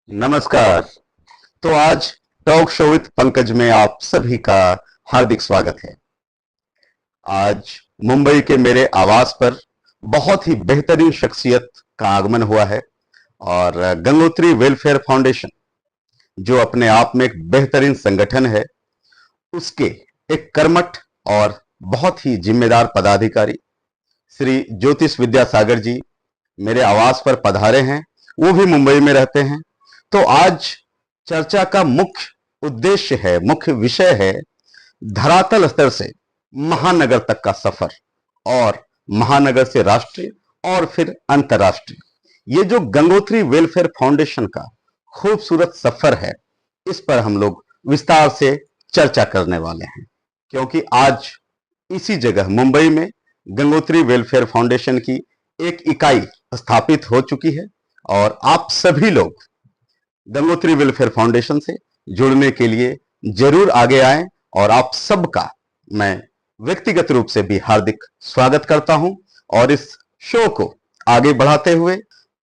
नमस्कार। तो आज टॉक शो विद पंकज में आप सभी का हार्दिक स्वागत है। आज मुंबई के मेरे आवास पर बहुत ही बेहतरीन शख्सियत का आगमन हुआ है और गंगोत्री वेलफेयर फाउंडेशन जो अपने आप में एक बेहतरीन संगठन है, उसके एक कर्मठ और बहुत ही जिम्मेदार पदाधिकारी श्री ज्योतिष विद्यासागर जी मेरे आवास पर पधारे हैं। वो भी मुंबई में रहते हैं। तो आज चर्चा का मुख्य उद्देश्य है, मुख्य विषय है धरातल स्तर से महानगर तक का सफर और महानगर से राष्ट्रीय और फिर अंतर्राष्ट्रीय। ये जो गंगोत्री वेलफेयर फाउंडेशन का खूबसूरत सफर है, इस पर हम लोग विस्तार से चर्चा करने वाले हैं, क्योंकि आज इसी जगह मुंबई में गंगोत्री वेलफेयर फाउंडेशन की एक इकाई स्थापित हो चुकी है और आप सभी लोग गंगोत्री वेलफेयर फाउंडेशन से जुड़ने के लिए जरूर आगे आएं और आप सबका मैं व्यक्तिगत रूप से भी हार्दिक स्वागत करता हूं। और इस शो को आगे बढ़ाते हुए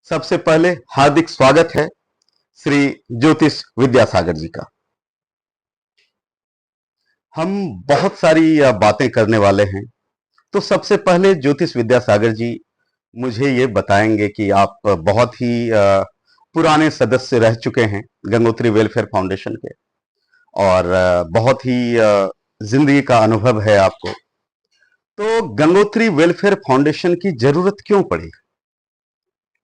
सबसे पहले हार्दिक स्वागत है श्री ज्योतिष विद्यासागर जी का। हम बहुत सारी बातें करने वाले हैं, तो सबसे पहले ज्योतिष विद्यासागर जी मुझे ये बताएंगे कि आप बहुत ही पुराने सदस्य रह चुके हैं गंगोत्री वेलफेयर फाउंडेशन के और बहुत ही जिंदगी का अनुभव है आपको। तो गंगोत्री वेलफेयर फाउंडेशन की जरूरत क्यों पड़ी?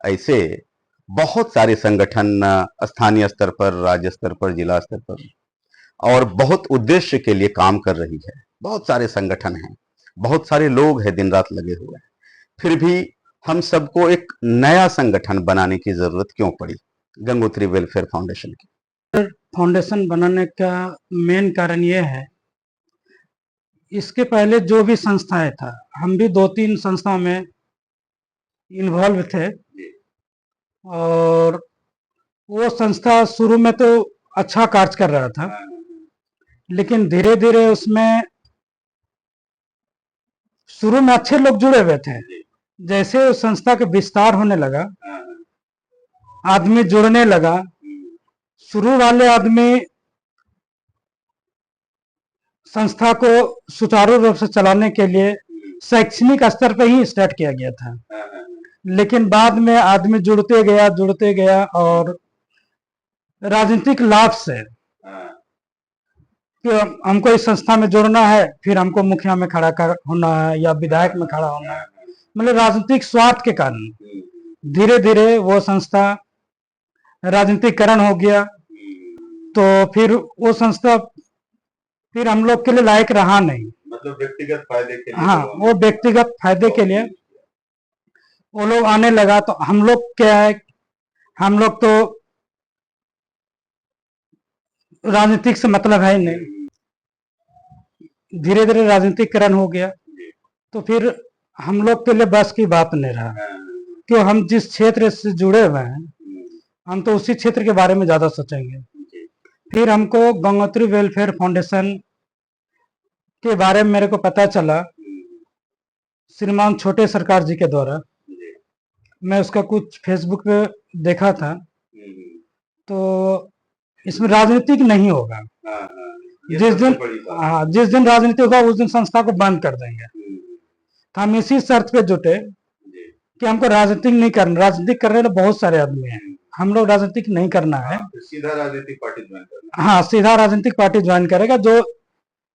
ऐसे बहुत सारे संगठन स्थानीय स्तर पर, राज्य स्तर पर, जिला स्तर पर और बहुत उद्देश्य के लिए काम कर रही है। बहुत सारे संगठन हैं, बहुत सारे लोग हैं दिन रात लगे हुए हैं, फिर भी हम सबको एक नया संगठन बनाने की जरूरत क्यों पड़ी गंगोत्री वेलफेयर फाउंडेशन की? फाउंडेशन बनाने का मेन कारण ये है, इसके पहले जो भी संस्थाएं था, हम भी 2-3 संस्थाओं में इन्वॉल्व थे और वो संस्था शुरू में तो अच्छा कार्य कर रहा था, लेकिन धीरे धीरे उसमें शुरू में अच्छे लोग जुड़े हुए थे। जैसे उस संस्था का विस्तार होने लगा, आदमी जुड़ने लगा, शुरू वाले आदमी संस्था को सुचारू रूप से चलाने के लिए शैक्षणिक स्तर पर ही स्टार्ट किया गया था, लेकिन बाद में आदमी जुड़ते गया और राजनीतिक लाभ से कि हमको इस संस्था में जोड़ना है, फिर हमको मुखिया में खड़ा होना है या विधायक में खड़ा होना है, मतलब राजनीतिक स्वार्थ के कारण धीरे धीरे वो संस्था राजनीतिकरण हो गया। तो फिर वो संस्था फिर हम लोग के लिए लायक रहा नहीं, मतलब व्यक्तिगत फायदे के लिए। हाँ, वो व्यक्तिगत फायदे के लिए वो लोग आने लगा। तो हम लोग क्या है, हम लोग तो राजनीतिक से मतलब है ही नहीं, धीरे धीरे राजनीतिकरण हो गया। तो फिर हम लोग के लिए बस की बात नहीं रहा, क्यों हम जिस क्षेत्र से जुड़े हुए हैं हम तो उसी क्षेत्र के बारे में ज्यादा सोचेंगे। फिर हमको गंगोत्री वेलफेयर फाउंडेशन के बारे में मेरे को पता चला श्रीमान छोटे सरकार जी के द्वारा। मैं उसका कुछ फेसबुक पे देखा था, तो इसमें राजनीतिक नहीं होगा। जिस दिन राजनीति होगा उस दिन संस्था को बंद कर देंगे। तो हम इसी शर्त पे जुटे कि हमको राजनीतिक नहीं करना। राजनीतिक करने वाले बहुत सारे आदमी हैं, हम लोग राजनीतिक नहीं करना है। सीधा राजनीतिक पार्टी ज्वाइन करना। हाँ, सीधा राजनीतिक पार्टी ज्वाइन करेगा जो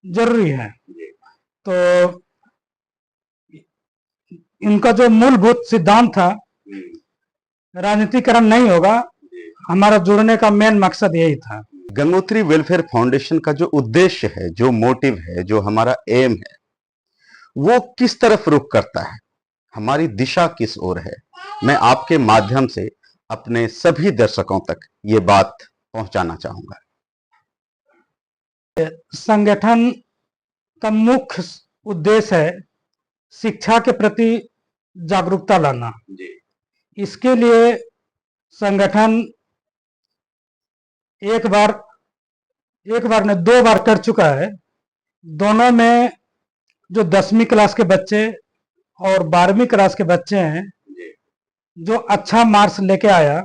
जरूरी है। तो इनका जो मूलभूत सिद्धांत था, राजनीतिकरण नहीं होगा, हमारा जुड़ने का मेन मकसद यही था। गंगोत्री वेलफेयर फाउंडेशन का जो उद्देश्य है, जो मोटिव है, जो हमारा एम है, वो किस तरफ रुख करता है, हमारी दिशा किस ओर है, मैं आपके माध्यम से अपने सभी दर्शकों तक ये बात पहुंचाना चाहूंगा। संगठन का मुख्य उद्देश्य है शिक्षा के प्रति जागरूकता लाना। इसके लिए संगठन एक बार ने 2 बार कर चुका है। दोनों में जो 10वीं क्लास के बच्चे और 12वीं क्लास के बच्चे हैं, जो अच्छा मार्क्स लेके आया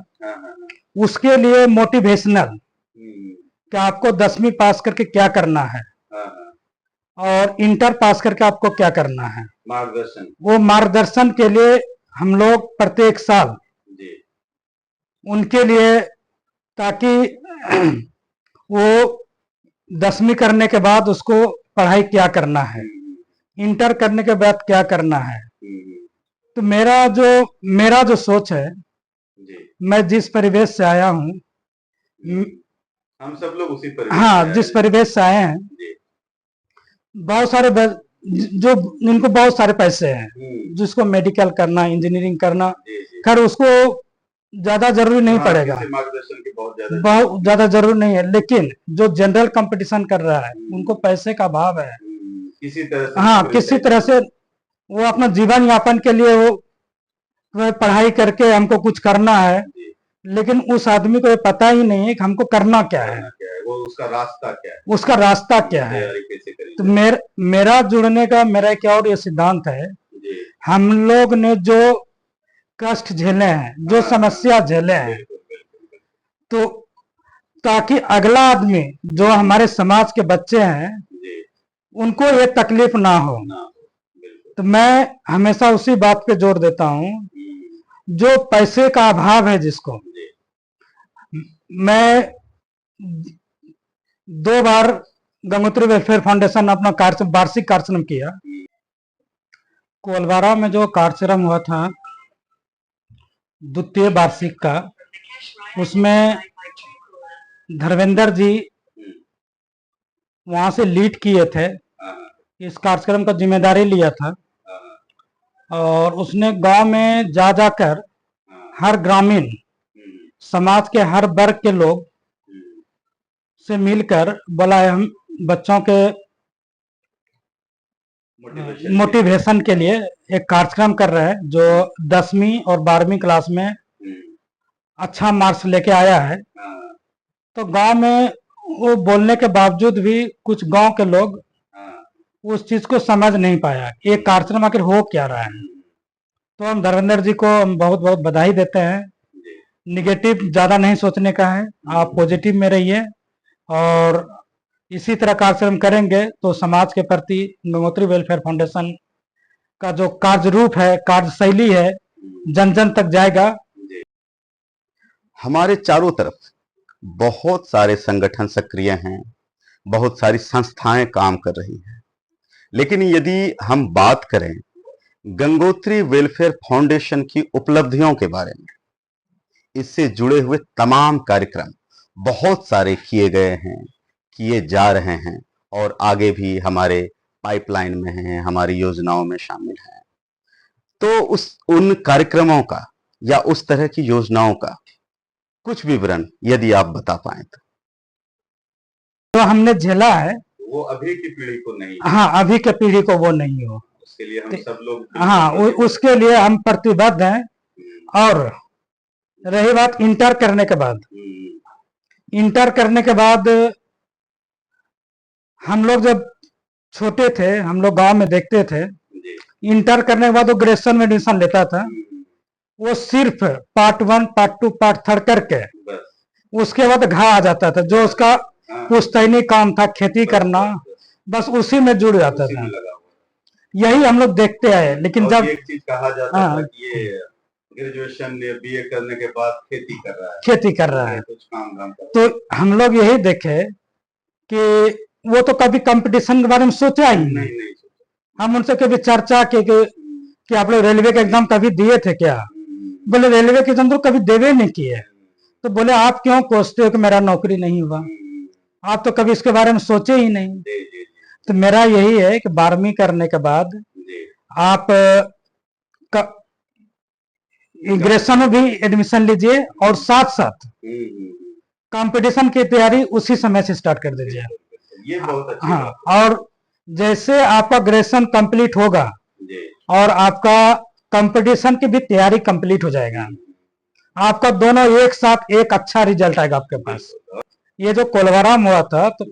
उसके लिए मोटिवेशनल कि आपको 10वीं पास करके क्या करना है और इंटर पास करके आपको क्या करना है, मार्गदर्शन, वो मार्गदर्शन के लिए हम लोग प्रत्येक साल उनके लिए, ताकि वो 10वीं करने के बाद उसको पढ़ाई क्या करना है, इंटर करने के बाद क्या करना है। तो मेरा जो सोच है, मैं जिस परिवेश से आया हूँ, हम सब लोग उसी परिवेश हाँ, जिस परिवेश से आए हैं, बहुत सारे जो जिनको बहुत सारे पैसे हैं, जिसको मेडिकल करना, इंजीनियरिंग करना, खैर उसको ज्यादा जरूरी नहीं पड़ेगा, मार्गदर्शन की बहुत ज्यादा जरूरी नहीं है, लेकिन जो जनरल कंपटीशन कर रहा है उनको पैसे का अभाव है, किसी तरह से, हाँ, किसी तरह से वो अपना जीवन यापन के लिए वो पढ़ाई करके हमको कुछ करना है, लेकिन उस आदमी को ये पता ही नहीं है कि हमको करना क्या है, वो उसका रास्ता क्या है, उसका रास्ता क्या है। तो मेरा जुड़ने का मेरा एक और ये सिद्धांत है, हम लोग ने जो कष्ट झेले हैं, जो समस्या झेले हैं, तो ताकि अगला आदमी जो हमारे समाज के बच्चे हैं उनको ये तकलीफ ना हो। तो मैं हमेशा उसी बात पे जोर देता हूँ, जो पैसे का अभाव है जिसको, मैं 2 बार गंगोत्री वेलफेयर फाउंडेशन अपना वार्षिक कार्यक्रम किया। कोलवारा में जो कार्यक्रम हुआ था द्वितीय वार्षिक का, उसमें धर्मेंद्र जी वहां से लीड किए थे, इस कार्यक्रम का जिम्मेदारी लिया था, और उसने गांव में जा जाकर हर ग्रामीण समाज के हर वर्ग के लोग से मिलकर बोला हम बच्चों के मोटिवेशन के लिए एक कार्यक्रम कर रहे हैं, जो 10वीं और 12वीं क्लास में अच्छा मार्क्स लेके आया है। तो गांव में वो बोलने के बावजूद भी कुछ गांव के लोग उस चीज को समझ नहीं पाया, ये कार्यक्रम आखिर हो क्या रहा है। तो हम धर्मेंद्र जी को हम बहुत बहुत बधाई देते हैं। निगेटिव ज्यादा नहीं सोचने का है, आप पॉजिटिव में रहिए, और इसी तरह कार्यक्रम करेंगे तो समाज के प्रति गंगोत्री वेलफेयर फाउंडेशन का जो कार्य रूप है, कार्यशैली है, जन जन तक जाएगा। हमारे चारों तरफ बहुत सारे संगठन सक्रिय हैं, बहुत सारी संस्थाएं काम कर रही हैं, लेकिन यदि हम बात करें गंगोत्री वेलफेयर फाउंडेशन की उपलब्धियों के बारे में, इससे जुड़े हुए तमाम कार्यक्रम बहुत सारे किए गए हैं, किए जा रहे हैं, और आगे भी हमारे पाइपलाइन में हैं, हमारी योजनाओं में शामिल हैं। तो उन कार्यक्रमों का या उस तरह की योजनाओं का कुछ विवरण यदि आप बता पाएं तो हमने झेला है, वो अभी की पीढ़ी को नहीं, हाँ, अभी के पीढ़ी को वो नहीं हो, उसके लिए हम सब लोग, हाँ, उसके लिए हम प्रतिबद्ध हैं। और रही बात इंटर करने के बाद, इंटर करने के बाद हम लोग जब छोटे थे, हम लोग गांव में देखते थे, इंटर करने के बाद वो ग्रेजुएशन में एडमिशन लेता था, वो सिर्फ पार्ट 1, पार्ट 2, पार्ट 3 करके उसके बाद घा आ जाता था, जो उसका पुश्तैनी काम था खेती करना, बस उसी में जुड़ जाता था। यही हम लोग देखते आए। लेकिन जब एक चीज कहा जाता था कि ये ग्रेजुएशन या बीए करने के बाद खेती कर रहा है, कुछ काम कर रहा है, तो हम लोग यही देखे कि वो तो कभी कंपटीशन के बारे में सोचा ही नहीं। हम उनसे कभी चर्चा कि आप लोग रेलवे का एग्जाम कभी दिए थे क्या? बोले रेलवे के एग्जाम तो कभी देवे नहीं किए। तो बोले आप क्यों कोसते हो कि मेरा नौकरी नहीं हुआ? आप तो कभी इसके बारे में सोचे ही नहीं। तो मेरा यही है कि 12वीं करने के बाद आप ग्रेजुएशन में भी एडमिशन लीजिए, और साथ साथ कंपटीशन की तैयारी उसी समय से स्टार्ट कर दीजिए। ये बहुत अच्छी हाँ, बात है। और जैसे आपका ग्रेजुएशन कंप्लीट होगा और आपका कंपटीशन की भी तैयारी कंप्लीट हो जाएगा, आपका दोनों एक साथ एक अच्छा रिजल्ट आएगा आपके पास। ये जो कोलवारा में हुआ था, तो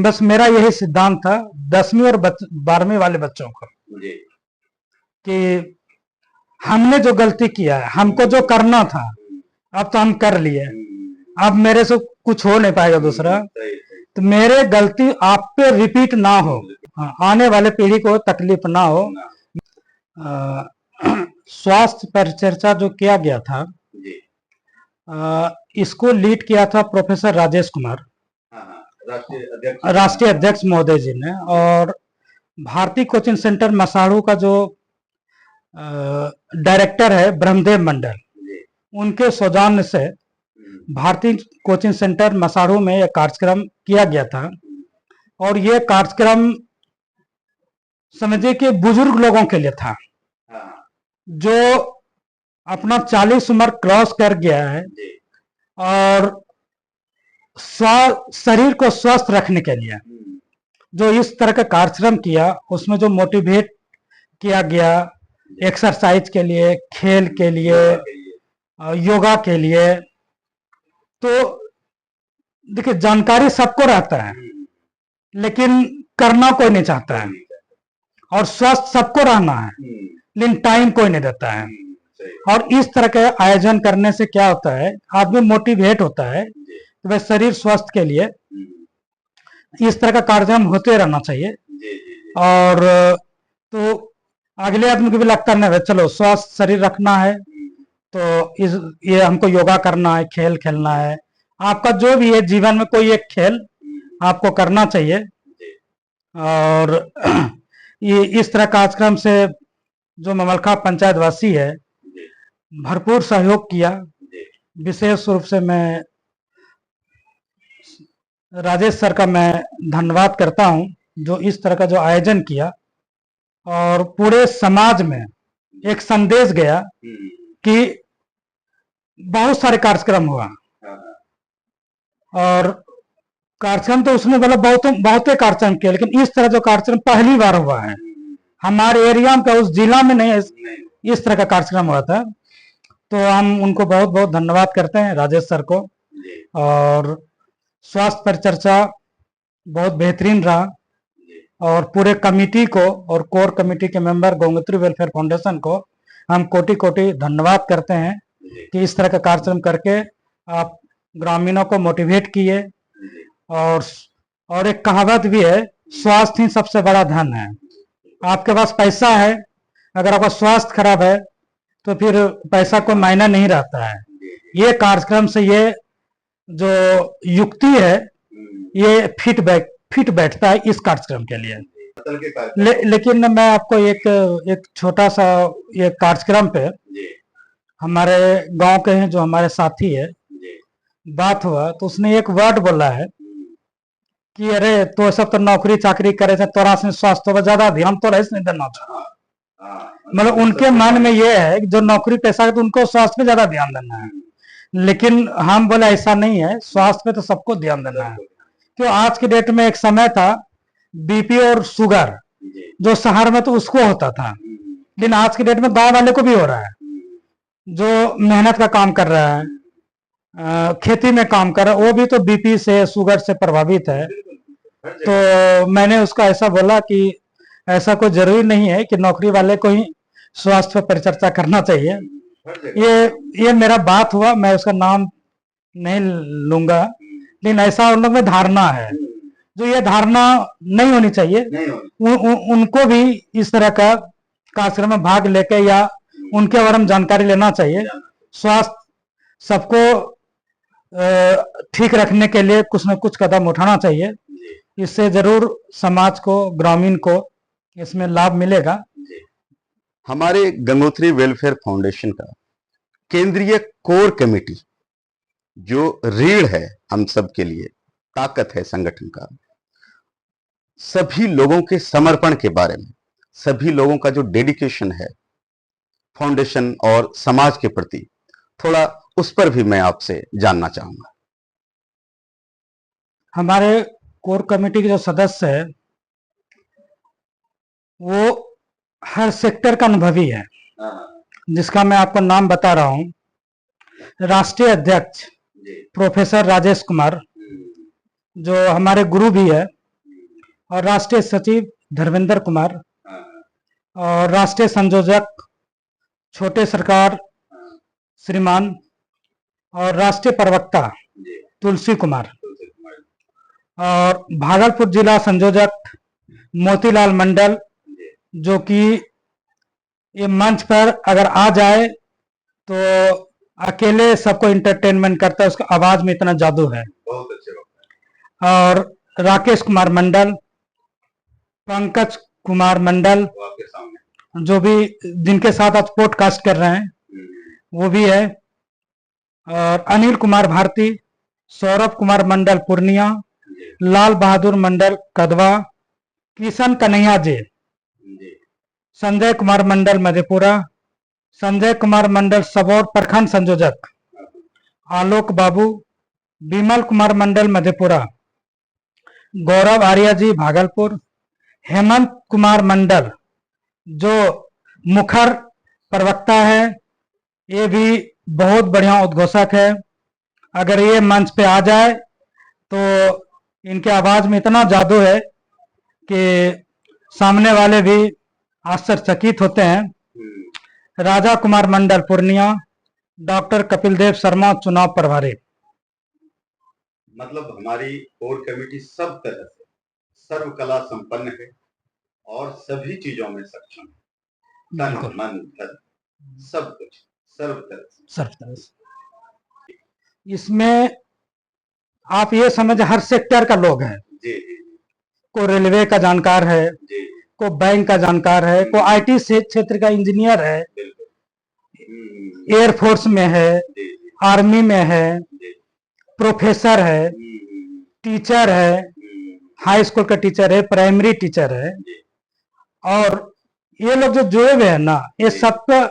बस मेरा यही सिद्धांत था 10वीं और 12वीं वाले बच्चों को कि हमने जो गलती किया है, हमको जो करना था अब तो हम कर लिए, अब मेरे से कुछ हो नहीं पाएगा दूसरा, तो मेरे गलती आप पे रिपीट ना हो, हाँ, आने वाले पीढ़ी को तकलीफ ना हो। स्वास्थ्य पर चर्चा जो किया गया था, इसको लीड किया था प्रोफेसर राजेश कुमार, राष्ट्रीय अध्यक्ष महोदय जी ने, और भारतीय कोचिंग सेंटर मसाड़ू का जो डायरेक्टर है ब्रह्मदेव मंडल, उनके सौजन्य से भारतीय कोचिंग सेंटर मसाड़ू में एक कार्यक्रम किया गया था। और ये कार्यक्रम समझिए कि बुजुर्ग लोगों के लिए था, जो अपना 40 उम्र क्रॉस कर गया है और शरीर को स्वस्थ रखने के लिए जो इस तरह का कार्यक्रम किया, उसमें जो मोटिवेट किया गया एक्सरसाइज के लिए, खेल के लिए, योगा के लिए, तो देखिए जानकारी सबको रहता है लेकिन करना कोई नहीं चाहता है, और स्वस्थ सबको रहना है लेकिन टाइम कोई नहीं देता है। और इस तरह के आयोजन करने से क्या होता है, आदमी मोटिवेट होता है तो वह शरीर स्वस्थ के लिए इस तरह का कार्यक्रम होते रहना चाहिए। और तो अगले आदमी को भी लगता है चलो स्वस्थ शरीर रखना है तो ये हमको योगा करना है, खेल खेलना है, आपका जो भी है जीवन में कोई एक खेल आपको करना चाहिए। और ये इस तरह कार्यक्रम से जो ममलखा पंचायत वासी है भरपूर सहयोग किया। विशेष रूप से मैं राजेश सर का मैं धन्यवाद करता हूं जो इस तरह का जो आयोजन किया, और पूरे समाज में एक संदेश गया कि बहुत सारे कार्यक्रम हुआ, और कार्यक्रम तो उसने मतलब बहुत कार्यक्रम किया, लेकिन इस तरह जो कार्यक्रम पहली बार हुआ है हमारे एरिया में, उस जिला में नहीं इस तरह का कार्यक्रम हुआ था। तो हम उनको बहुत बहुत धन्यवाद करते हैं राजेश सर को। और स्वास्थ्य पर चर्चा बहुत बेहतरीन रहा, और पूरे कमेटी को और कोर कमेटी के मेंबर गंगोत्री वेलफेयर फाउंडेशन को हम कोटि कोटि धन्यवाद करते हैं कि इस तरह का कार्यक्रम करके आप ग्रामीणों को मोटिवेट किए। और एक कहावत भी है, स्वास्थ्य ही सबसे बड़ा धन है। आपके पास पैसा है, अगर आपका स्वास्थ्य खराब है तो फिर पैसा कोई मायना नहीं रहता है। ये कार्यक्रम से ये जो युक्ति है ये फिट बैठता है इस कार्यक्रम के लिए। लेकिन मैं आपको एक छोटा सा ये कार्यक्रम पे हमारे गांव के हैं जो हमारे साथी है, बात हुआ तो उसने एक वर्ड बोला है कि अरे तो सब तो नौकरी चाकरी करे थे, तोरा से स्वास्थ्य पर ज्यादा ध्यान तो नहीं देना चाहिए। मतलब उनके मन में ये है कि जो नौकरी पैसा है तो उनको स्वास्थ्य पे ज्यादा ध्यान देना है, लेकिन हम बोले ऐसा नहीं है, स्वास्थ्य पे तो सबको ध्यान देना है। क्यों आज की डेट में एक समय था बीपी और शुगर जो शहर में तो उसको होता था, लेकिन आज की डेट में गांव वाले को भी हो रहा है, जो मेहनत का काम कर रहा है, खेती में काम कर रहा है, वो भी तो बीपी से शुगर से प्रभावित है। तो मैंने उसको ऐसा बोला कि ऐसा कोई जरूरी नहीं है कि नौकरी वाले को ही स्वास्थ्य पर परिचर्चा करना चाहिए। ये मेरा बात हुआ, मैं उसका नाम नहीं लूंगा, लेकिन ऐसा उन लोग में धारणा है जो ये धारणा नहीं होनी चाहिए। उनको भी इस तरह का कार्यक्रम में भाग लेके या उनके बारे में जानकारी लेना चाहिए। स्वास्थ्य सबको ठीक रखने के लिए कुछ न कुछ कदम उठाना चाहिए, इससे जरूर समाज को, ग्रामीण को इसमें लाभ मिलेगा। हमारे गंगोत्री वेलफेयर फाउंडेशन का केंद्रीय कोर कमेटी जो रीढ़ है हम सब के लिए, ताकत है संगठन का, सभी लोगों के समर्पण के बारे में, सभी लोगों का जो डेडिकेशन है फाउंडेशन और समाज के प्रति, थोड़ा उस पर भी मैं आपसे जानना चाहूंगा। हमारे कोर कमेटी के जो सदस्य है वो हर सेक्टर का अनुभवी है, जिसका मैं आपको नाम बता रहा हूं। राष्ट्रीय अध्यक्ष प्रोफेसर राजेश कुमार जो हमारे गुरु भी है, और राष्ट्रीय सचिव धर्मेंद्र कुमार, और राष्ट्रीय संयोजक छोटे सरकार श्रीमान, और राष्ट्रीय प्रवक्ता जी, तुलसी कुमार, तुलसी कुमार और भागलपुर जिला संयोजक मोतीलाल मंडल, जी, जो कि ये मंच पर अगर आ जाए तो अकेले सबको इंटरटेनमेंट करता है, उसका आवाज में इतना जादू है। बहुत अच्छे वक्त और राकेश कुमार मंडल, पंकज कुमार मंडल, वो आपके सामने। जो भी जिनके साथ आज पॉडकास्ट कर रहे हैं वो भी है, और अनिल कुमार भारती, सौरभ कुमार मंडल पूर्णिया, जी, लाल बहादुर मंडल कदवा, किशन कन्हैया जी, जी, संजय कुमार मंडल मधेपुरा, संजय कुमार मंडल सबौर प्रखंड संयोजक, आलोक बाबू, विमल कुमार मंडल मधेपुरा, गौरव आर्या जी भागलपुर, हेमंत कुमार मंडल जो मुखर प्रवक्ता है, ये भी बहुत बढ़िया उद्घोषक है। अगर ये मंच पे आ जाए तो इनके आवाज में इतना जादू है कि सामने वाले भी आश्चर्यचकित होते हैं। राजा कुमार मंडल पूर्णिया, डॉक्टर कपिल देव शर्मा चुनाव प्रभारी। मतलब हमारी कोर कमेटी सब तरह से सर्व कला संपन्न है और सभी चीजों में सक्षम है। तन बिल्कुल, मन धन सब कुछ सर्व तरह से। सर्व तरह से। इसमें आप ये समझ हर सेक्टर का लोग है, जी, जी, को रेलवे का जानकार है, जी, को बैंक का जानकार है, को आईटी से क्षेत्र का इंजीनियर है, बिल्कुल। एयरफोर्स में है, जी, जी, आर्मी में है, जी, प्रोफेसर है, टीचर है, हाई स्कूल का टीचर है, प्राइमरी टीचर है, जी, और ये लोग जो जुड़े हुए हैं ना, ये जी। सबका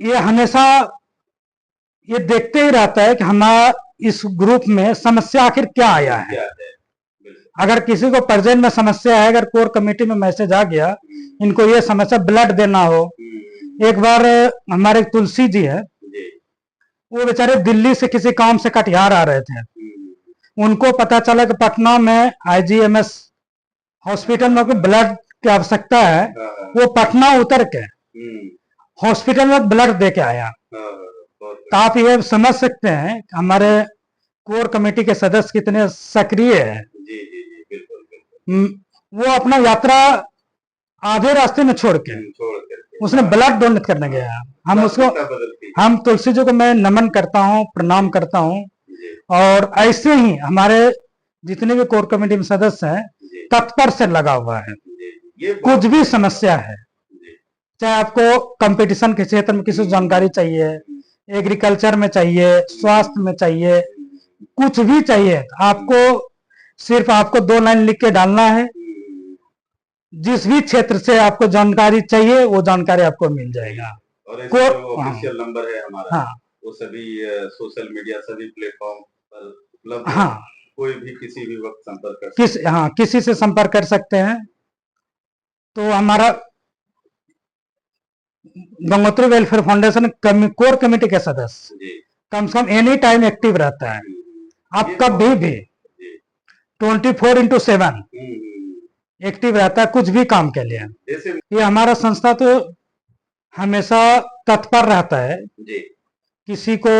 ये हमेशा ये देखते ही रहता है कि हमारा इस ग्रुप में समस्या आखिर क्या आया है। क्या है? बिल्कुल। अगर किसी को प्रेजेंट में समस्या है, अगर कोर कमेटी में मैसेज आ गया इनको ये समस्या ब्लड देना हो। एक बार हमारे तुलसी जी है, जी, वो बेचारे दिल्ली से किसी काम से कटिहार आ रहे थे, उनको पता चला कि पटना में आईजीएमएस हॉस्पिटल में ब्लड की आवश्यकता है, वो पटना उतर के हॉस्पिटल में ब्लड दे के आया। तो आप ये समझ सकते हैं कि हमारे कोर कमेटी के सदस्य कितने सक्रिय है। जी, जी, जी, बिल्कुल, बिल्कुल। वो अपना यात्रा आधे रास्ते में छोड़ के छोड़ करके उसने ब्लड डोनेट करने गया। हम उसको, बदलती है। हम तुलसी जी को मैं नमन करता हूँ, प्रणाम करता हूँ। जी, और ऐसे ही हमारे जितने भी कोर कमेटी में सदस्य हैं जी, तत्पर से लगा हुआ है। जी, ये कुछ भी समस्या है, जी, चाहे आपको कंपटीशन के क्षेत्र में किसी जानकारी चाहिए, एग्रीकल्चर में चाहिए, स्वास्थ्य में चाहिए, कुछ भी चाहिए, आपको सिर्फ आपको 2 लाइन लिख के डालना है। जिस भी क्षेत्र से आपको जानकारी चाहिए वो जानकारी आपको मिल जाएगा। और इसका जो ऑफिशियल नंबर है हमारा, हाँ, वो सभी सोशल मीडिया सभी प्लेटफॉर्म पर उपलब्ध है। हाँ, कोई भी किसी भी वक्त संपर्क कर सकते हैं। हाँ, किसी से संपर्क कर सकते हैं। तो हमारा Gangotri welfare foundation core committee के सदस्य जी, कम से कम एनी टाइम एक्टिव रहता है। आप ये कभी भी जी, 24/7 एक्टिव रहता है कुछ भी काम के लिए। जैसे ये हमारा संस्था तो हमेशा तत्पर रहता है। जी, किसी को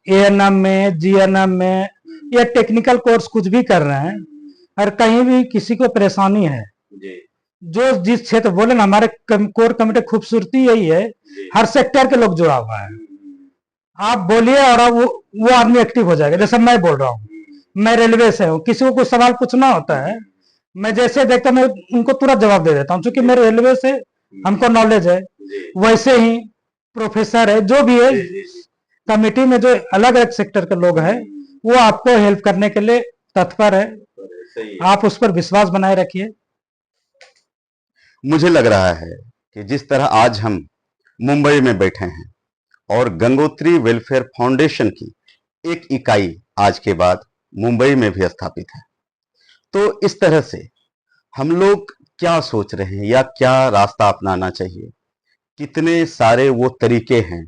एएनएम में, जीएनएम में या टेक्निकल कोर्स कुछ भी कर रहे हैं, और कहीं भी किसी को परेशानी है, जी, जो जिस क्षेत्र बोले ना, हमारे कोर कमेटी खूबसूरती यही है, जी, हर सेक्टर के लोग जुड़ा हुआ है। आप बोलिए और अब वो आदमी एक्टिव हो जाएगा। जैसे मैं बोल रहा हूँ, मैं रेलवे से हूँ, किसी को कुछ सवाल पूछना होता है, मैं जैसे देखता मैं उनको तुरंत जवाब दे देता हूँ, क्योंकि मेरे रेलवे से हमको नॉलेज है। जी, वैसे ही प्रोफेसर है, जो भी है, जी, जी, जी, कमेटी में जो अलग अलग सेक्टर के लोग हैं वो आपको हेल्प करने के लिए तत्पर है। सही है। आप उस पर विश्वास बनाए रखिए। मुझे लग रहा है कि जिस तरह आज हम मुंबई में बैठे हैं और गंगोत्री वेलफेयर फाउंडेशन की एक इकाई आज के बाद मुंबई में भी स्थापित है, तो इस तरह से हम लोग क्या सोच रहे हैं या क्या रास्ता अपनाना चाहिए, कितने सारे वो तरीके हैं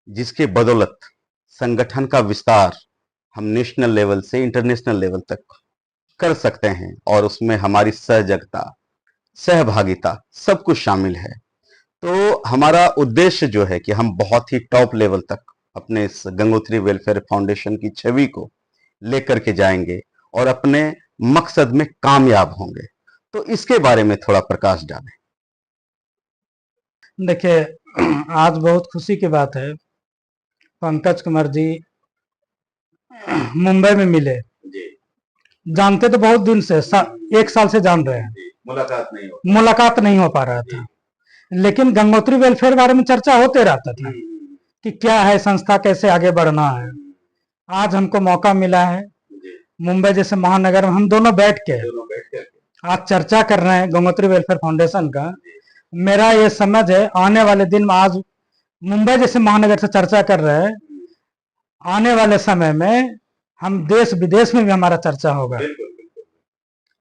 जिसके बदौलत संगठन का विस्तार हम नेशनल लेवल से इंटरनेशनल लेवल तक कर सकते हैं, और उसमें हमारी सहजगता, सहभागिता सब कुछ शामिल है। तो हमारा उद्देश्य जो है कि हम बहुत ही टॉप लेवल तक अपने इस गंगोत्री वेलफेयर फाउंडेशन की छवि को लेकर के जाएंगे और अपने मकसद में कामयाब होंगे। तो इसके बारे में थोड़ा प्रकाश डालें। देखिए, आज बहुत खुशी की बात है, पंकज कुमार जी मुंबई में मिले। जी। जानते तो बहुत दिन से, 1 साल से जान रहे हैं, मुलाकात नहीं हो पा रहा था, लेकिन गंगोत्री वेलफेयर बारे में चर्चा होते रहता था कि क्या है संस्था, कैसे आगे बढ़ना है। आज हमको मौका मिला है, मुंबई जैसे महानगर में हम दोनों बैठ के आज चर्चा कर रहे हैं गंगोत्री वेलफेयर फाउंडेशन का। मेरा ये समझ है आने वाले दिन में, आज मुंबई जैसे महानगर से चर्चा कर रहे हैं, आने वाले समय में हम देश विदेश में भी हमारा चर्चा होगा।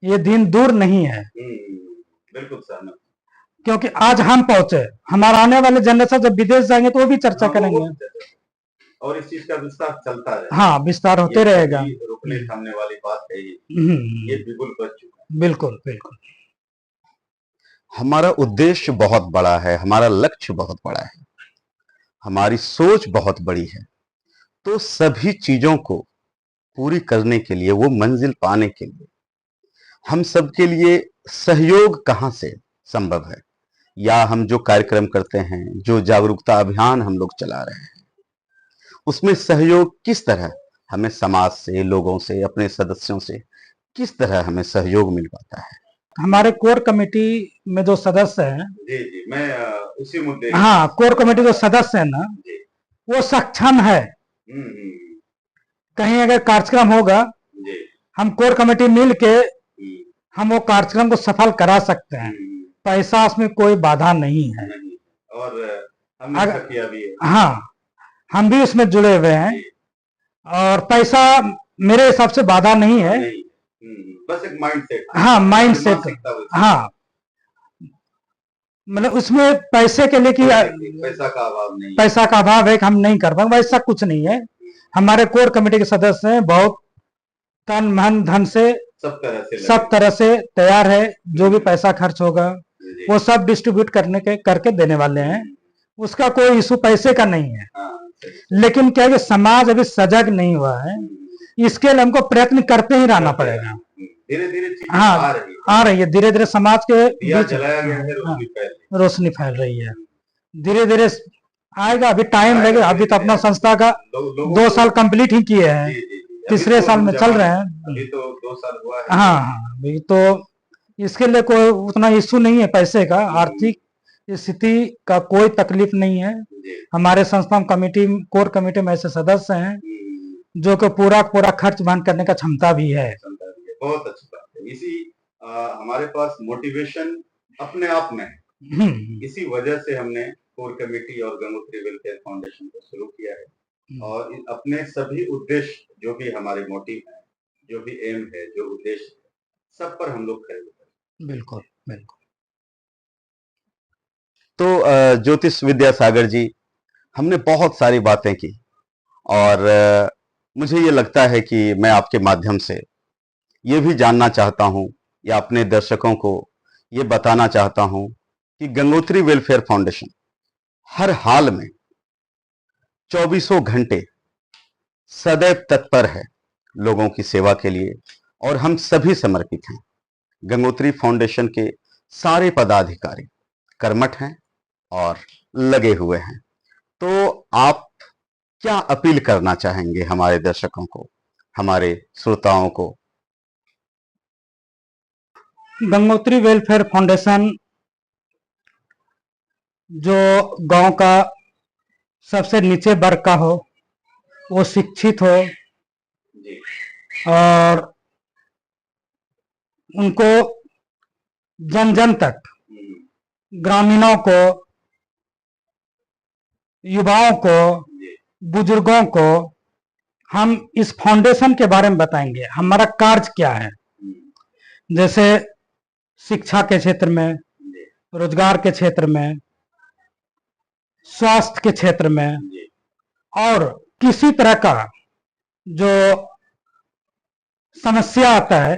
ये दिन दूर नहीं है। बिल्कुल सर, क्योंकि आज हम पहुंचे, हमारा आने वाले जनरेशन जब विदेश जाएंगे तो वो भी चर्चा करेंगे और इस चीज का विस्तार चलता रहेगा। हाँ, विस्तार होते रहेगा। रुकने थामने वाली बात है ये बिल्कुल बच चुका है। बिल्कुल बिल्कुल। हमारा उद्देश्य बहुत बड़ा है, हमारा लक्ष्य बहुत बड़ा है, हमारी सोच बहुत बड़ी है। तो सभी चीजों को पूरी करने के लिए, वो मंजिल पाने के लिए हम सबके लिए सहयोग कहां से संभव है, या हम जो कार्यक्रम करते हैं, जो जागरूकता अभियान हम लोग चला रहे हैं, उसमें सहयोग किस तरह हमें समाज से, लोगों से, अपने सदस्यों से किस तरह हमें सहयोग मिल पाता है। हमारे कोर कमेटी में जो सदस्य हैं, जी, मैं उसी मुद्दे, हाँ, कोर कमेटी जो सदस्य है ना, वो सक्षम है। कहीं अगर कार्यक्रम होगा, हम कोर कमेटी मिल के हम वो कार्यक्रम को सफल करा सकते हैं। पैसा उसमें कोई बाधा नहीं है, और हमने किया भी है। हाँ, हम भी उसमें जुड़े हुए हैं, और पैसा मेरे हिसाब से बाधा नहीं है। बस एक माइंडसेट। हाँ, माइंडसेट। हाँ, मतलब उसमें पैसे के लिए कि पैसा का अभाव नहीं, पैसा का अभाव है कि हम नहीं कर पाएंगे, वैसा कुछ नहीं है। हमारे कोर कमेटी के सदस्य हैं, बहुत तन मन धन से सब तरह से तैयार है। जो भी पैसा खर्च होगा वो सब डिस्ट्रीब्यूट करके देने वाले हैं। उसका कोई इशू पैसे का नहीं है। लेकिन क्या है कि समाज अभी सजग नहीं हुआ है, इसके लिए हमको प्रयत्न करते ही रहना पड़ेगा। धीरे धीरे हाँ, आ रही है, धीरे धीरे समाज के बीच जलाया गया है, रोशनी फैल रही है। धीरे धीरे आएगा, अभी टाइम लगेगा। अभी तो अपना संस्था का 2 साल कंप्लीट ही किए हैं, तीसरे साल में चल रहे हैं। अभी तो 2 साल हुआ है। हाँ, अभी तो इसके लिए कोई उतना इश्यू नहीं है, पैसे का, आर्थिक स्थिति का कोई तकलीफ नहीं है। हमारे संस्था कमेटी, कोर कमेटी में ऐसे सदस्य हैं जो कि पूरा खर्च वहन करने का क्षमता भी है। बहुत अच्छी बात है। इसी हमारे पास मोटिवेशन अपने आप में, इसी वजह से हमने कोर कमेटी और गंगोत्री वेलफेयर फाउंडेशन को शुरू किया है। और अपने सभी उद्देश्य, जो भी हमारे मोटिव है, जो भी एम है, जो उद्देश्य है, सब पर हम लोग खड़े हैं। बिल्कुल बिल्कुल। तो ज्योतिष विद्यासागर जी, हमने बहुत सारी बातें की, और मुझे ये लगता है कि मैं आपके माध्यम से ये भी जानना चाहता हूं, या अपने दर्शकों को ये बताना चाहता हूं कि गंगोत्री वेलफेयर फाउंडेशन हर हाल में 24 घंटे सदैव तत्पर है लोगों की सेवा के लिए, और हम सभी समर्पित हैं। गंगोत्री फाउंडेशन के सारे पदाधिकारी कर्मठ हैं और लगे हुए हैं। तो आप क्या अपील करना चाहेंगे हमारे दर्शकों को, हमारे श्रोताओं को? गंगोत्री वेलफेयर फाउंडेशन जो गांव का सबसे नीचे वर्ग का हो, वो शिक्षित हो, और उनको जन जन तक, ग्रामीणों को, युवाओं को, बुजुर्गों को हम इस फाउंडेशन के बारे में बताएंगे, हमारा कार्य क्या है। जैसे शिक्षा के क्षेत्र में, रोजगार के क्षेत्र में, स्वास्थ्य के क्षेत्र में, और किसी तरह का जो समस्या आता है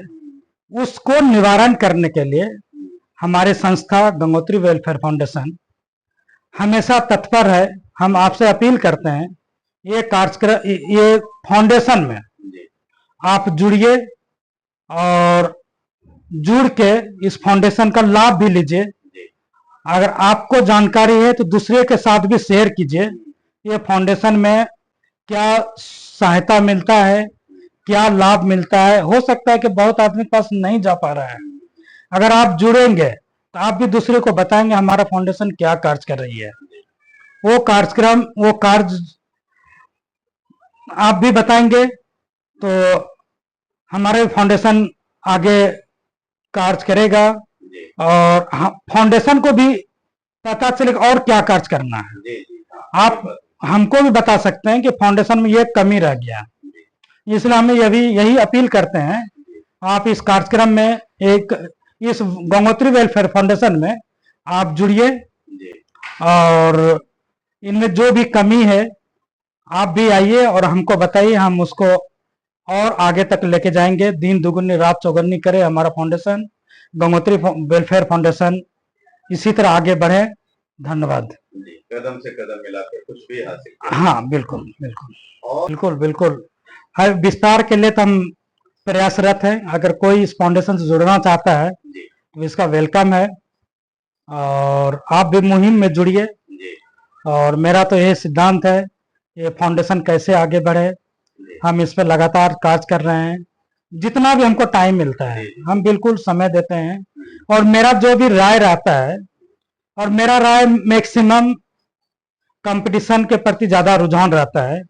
उसको निवारण करने के लिए हमारे संस्था गंगोत्री वेलफेयर फाउंडेशन हमेशा तत्पर है। हम आपसे अपील करते हैं ये कार्यक्रम, ये फाउंडेशन में जी आप जुड़िए और जुड़ के इस फाउंडेशन का लाभ भी लीजिए। जी अगर आपको जानकारी है तो दूसरे के साथ भी शेयर कीजिए। ये फाउंडेशन में क्या सहायता मिलता है, क्या लाभ मिलता है। हो सकता है कि बहुत आदमी के पास नहीं जा पा रहा है। अगर आप जुड़ेंगे तो आप भी दूसरे को बताएंगे हमारा फाउंडेशन क्या कार्य कर रही है। वो कार्यक्रम, वो कार्य आप भी बताएंगे तो हमारे फाउंडेशन आगे कार्य करेगा जी और फाउंडेशन को भी पता चलेगा और क्या कार्य करना है। जी जी हाँ, आप हमको भी बता सकते हैं कि फाउंडेशन में ये कमी रह गया, इसलिए हम यही अपील करते हैं आप इस कार्यक्रम में इस गंगोत्री वेलफेयर फाउंडेशन में आप जुड़िए जी और इनमें जो भी कमी है आप भी आइए और हमको बताइए, हम उसको और आगे तक लेके जाएंगे। दिन दुगुनी रात चौगुनी करे हमारा फाउंडेशन गंगोत्री वेलफेयर फाउंडेशन इसी तरह आगे बढ़े। धन्यवाद। जी कदम से कदम मिलाकर कुछ भी हासिल करें। हाँ बिल्कुल बिल्कुल और बिल्कुल बिल्कुल। हर विस्तार के लिए तो हम प्रयासरत हैं। अगर कोई इस फाउंडेशन से जुड़ना चाहता है जी तो इसका वेलकम है और आप भी मुहिम में जुड़िए। जी और मेरा तो यह सिद्धांत है, ये फाउंडेशन कैसे आगे बढ़े, जी हम इस पर लगातार कार्य कर रहे हैं। जितना भी हमको टाइम मिलता है हम बिल्कुल समय देते हैं और मेरा जो भी राय रहता है, और मेरा राय मैक्सिमम कंपटीशन के प्रति ज्यादा रुझान रहता है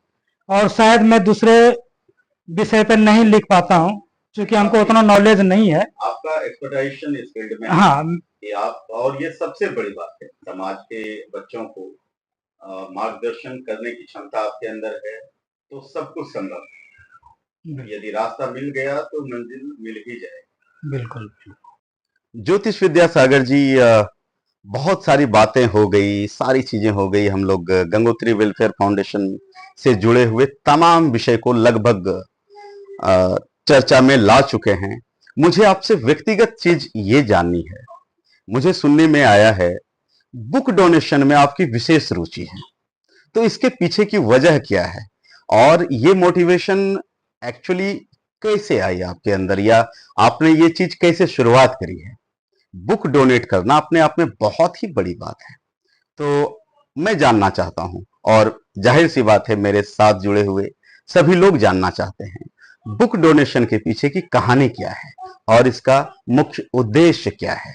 और शायद मैं दूसरे विषय पर नहीं लिख पाता हूँ क्योंकि हमको उतना नॉलेज नहीं है। आपका एक्सपर्टाइजेशन इस फील्ड में हाँ कि आप, और ये सबसे बड़ी बात है, समाज के बच्चों को मार्गदर्शन करने की क्षमता आपके अंदर है, तो सब कुछ संभव है। यदि रास्ता मिल गया तो मंजिल मिल ही जाएगी। बिल्कुल। ज्योतिष विद्यासागर जी, बहुत सारी बातें हो गई, सारी चीजें हो गई। हम लोग गंगोत्री वेलफेयर फाउंडेशन से जुड़े हुए तमाम विषय को लगभग चर्चा में ला चुके हैं। मुझे आपसे व्यक्तिगत चीज ये जाननी है। मुझे सुनने में आया है बुक डोनेशन में आपकी विशेष रुचि है, तो इसके पीछे की वजह क्या है और ये मोटिवेशन एक्चुअली कैसे आई आपके अंदर, या आपने ये चीज कैसे शुरुआत करी है? बुक डोनेट करना अपने आप में बहुत ही बड़ी बात है, तो मैं जानना चाहता हूं और जाहिर सी बात है मेरे साथ जुड़े हुए सभी लोग जानना चाहते हैं बुक डोनेशन के पीछे की कहानी क्या है और इसका मुख्य उद्देश्य क्या है।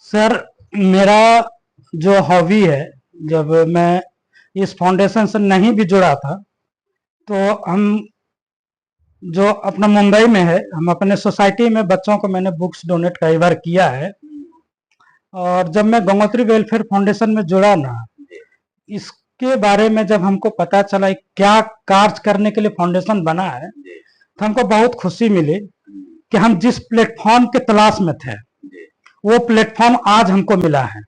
सर, मेरा जो हॉबी है, जब मैं इस फाउंडेशन से नहीं भी जुड़ा था तो हम जो अपना मुंबई में है, हम अपने सोसाइटी में बच्चों को मैंने बुक्स डोनेट कई बार किया है। और जब मैं गंगोत्री वेलफेयर फाउंडेशन में जुड़ा ना, इसके बारे में जब हमको पता चला क्या कार्य करने के लिए फाउंडेशन बना है तो हमको बहुत खुशी मिली कि हम जिस प्लेटफॉर्म के तलाश में थे वो प्लेटफॉर्म आज हमको मिला है।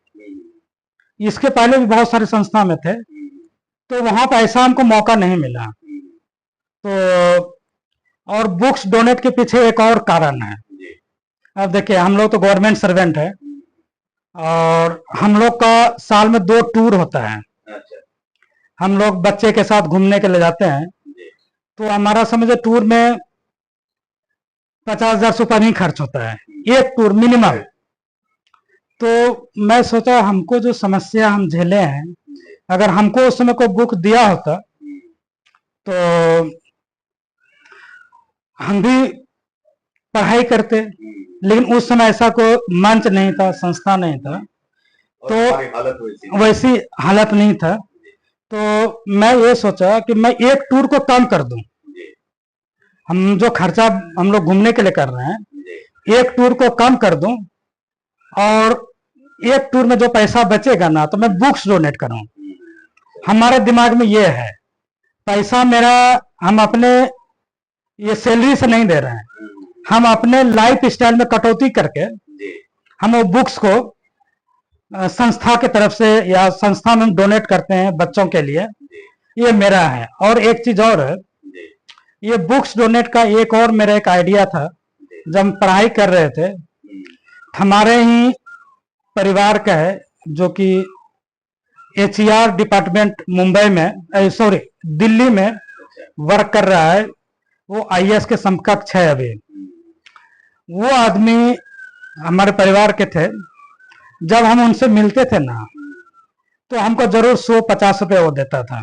इसके पहले भी बहुत सारी संस्था में थे तो वहां पर ऐसा हमको मौका नहीं मिला। तो और बुक्स डोनेट के पीछे एक और कारण है। अब देखिए, हम लोग तो गवर्नमेंट सर्वेंट है और हम लोग का साल में 2 टूर होता है। हम लोग बच्चे के साथ घूमने के लिए जाते हैं तो हमारा समझे टूर में 50,000 से ऊपर ही खर्च होता है, एक टूर मिनिमम। तो मैं सोचा हमको जो समस्या हम झेले हैं, अगर हमको उस समय कोई बुक दिया होता तो हम भी पढ़ाई करते, लेकिन उस समय ऐसा कोई मंच नहीं था, संस्था नहीं था, तो वैसी हालत नहीं था। तो मैं ये सोचा कि मैं एक टूर को कम कर दूं। हम जो खर्चा हम लोग घूमने के लिए कर रहे हैं, एक टूर को कम कर दूं और एक टूर में जो पैसा बचेगा ना तो मैं बुक्स डोनेट करूं। हमारे दिमाग में ये है, पैसा मेरा हम अपने ये सैलरी से नहीं दे रहे हैं, हम अपने लाइफ स्टाइल में कटौती करके हम वो बुक्स को संस्था के तरफ से या संस्था में डोनेट करते हैं बच्चों के लिए। ये मेरा है। और एक चीज और है, ये बुक्स डोनेट का एक और मेरा एक आइडिया था। जब हम पढ़ाई कर रहे थे, हमारे ही परिवार का है जो कि एचईआर डिपार्टमेंट मुंबई में, सॉरी दिल्ली में वर्क कर रहा है। वो आईएएस के समकक्ष है अभी। वो आदमी हमारे परिवार के थे। जब हम उनसे मिलते थे ना, तो हमको जरूर 100-50 रुपए वो देता था।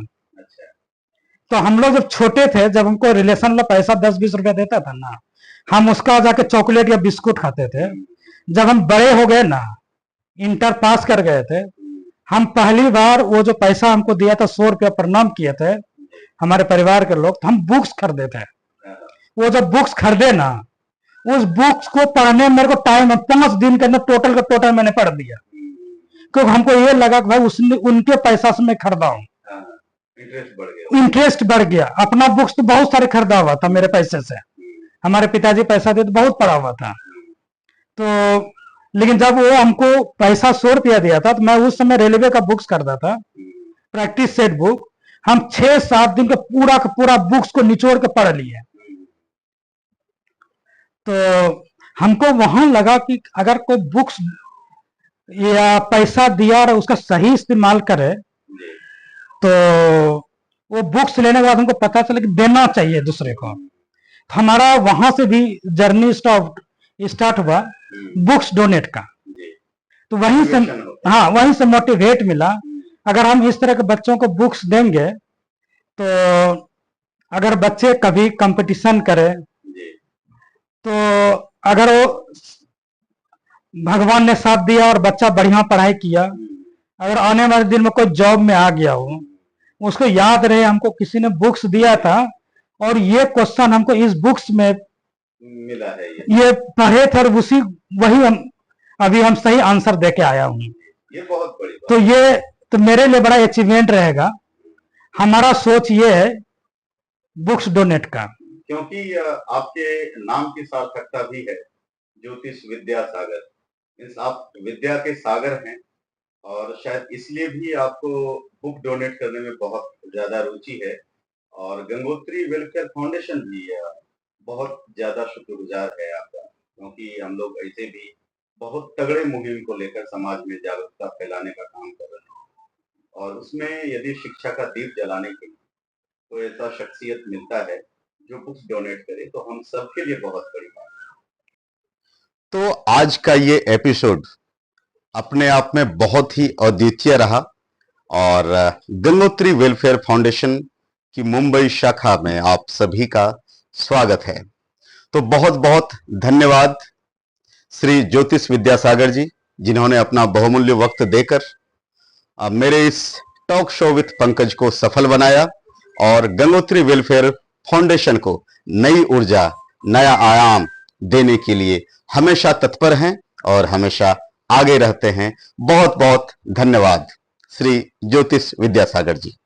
तो हम लोग जब छोटे थे, जब हमको रिलेशन वाला पैसा 10-20 रुपया देता था ना, हम उसका जाके चॉकलेट या बिस्कुट खाते थे। जब हम बड़े हो गए ना, इंटर पास कर गए थे, हम पहली बार वो जो पैसा हमको दिया था 100 रुपया प्रणाम किए थे हमारे परिवार के लोग, तो हम बुक्स खरीदे थे। वो जब बुक्स खरीदे ना, उस बुक्स को पढ़ने में मेरे को टाइम 5 दिन के अंदर टोटल का टोटल मैंने पढ़ दिया, क्योंकि हमको ये लगा कि भाई उसने उनके पैसा से मैं खरीदा हूँ। इंटरेस्ट बढ़ गया। अपना बुक्स तो बहुत सारे खरीदा हुआ था मेरे पैसे से, हमारे पिताजी पैसा देते, बहुत पढ़ा हुआ था। तो लेकिन जब वो हमको पैसा 100 रुपया दिया था, तो मैं उस समय रेलवे का बुक्स खरीदा था, प्रैक्टिस सेट बुक। हम 6-7 दिन का पूरा बुक्स को निचोड़ के पढ़ लिए। तो हमको वहां लगा कि अगर कोई बुक्स या पैसा दिया और उसका सही इस्तेमाल करे, तो वो बुक्स लेने के बाद हमको पता चला कि देना चाहिए दूसरे को। तो हमारा वहां से भी जर्नी स्टार्ट हुआ बुक्स डोनेट का। तो वहीं से, हाँ, वहीं से मोटिवेट मिला। अगर हम इस तरह के बच्चों को बुक्स देंगे, तो अगर बच्चे कभी कंपटीशन करें, तो अगर वो भगवान ने साथ दिया और बच्चा बढ़िया पढ़ाई किया, अगर आने वाले दिन में कोई जॉब में आ गया हो, उसको याद रहे हमको किसी ने बुक्स दिया था और ये क्वेश्चन हमको इस बुक्स में मिला है, ये पढ़े थे और वही अभी हम सही आंसर देके आया हूँ। ये बहुत बड़ी बात। तो ये तो मेरे लिए बड़ा अचीवमेंट रहेगा। हमारा सोच ये है बुक्स डोनेट का, क्योंकि आपके नाम की सार्थकता भी है, ज्योतिष विद्या सागर। आप विद्या के सागर हैं, और शायद इसलिए भी आपको बुक डोनेट करने में बहुत ज्यादा रुचि है। और गंगोत्री वेलफेयर फाउंडेशन भी बहुत ज्यादा शुक्रगुजार है आपका, क्योंकि हम लोग ऐसे भी बहुत तगड़े मुहिम को लेकर समाज में जागरूकता फैलाने का काम कर रहे हैं, और उसमें यदि शिक्षा का दीप जलाने के लिए तो ऐसा शख्सियत मिलता है जो बुक्स डोनेट करे, तो हम सबके लिए बहुत बड़ी बात है। तो आज का ये एपिसोड अपने आप में बहुत ही अद्वितीय रहा, और गंगोत्री वेलफेयर फाउंडेशन की मुंबई शाखा में आप सभी का स्वागत है। तो बहुत बहुत धन्यवाद श्री ज्योतिष विद्यासागर जी, जिन्होंने अपना बहुमूल्य वक्त देकर मेरे इस टॉक शो विद पंकज को सफल बनाया और गंगोत्री वेलफेयर फाउंडेशन को नई ऊर्जा, नया आयाम देने के लिए हमेशा तत्पर हैं और हमेशा आगे रहते हैं। बहुत बहुत धन्यवाद श्री ज्योतिष विद्यासागर जी।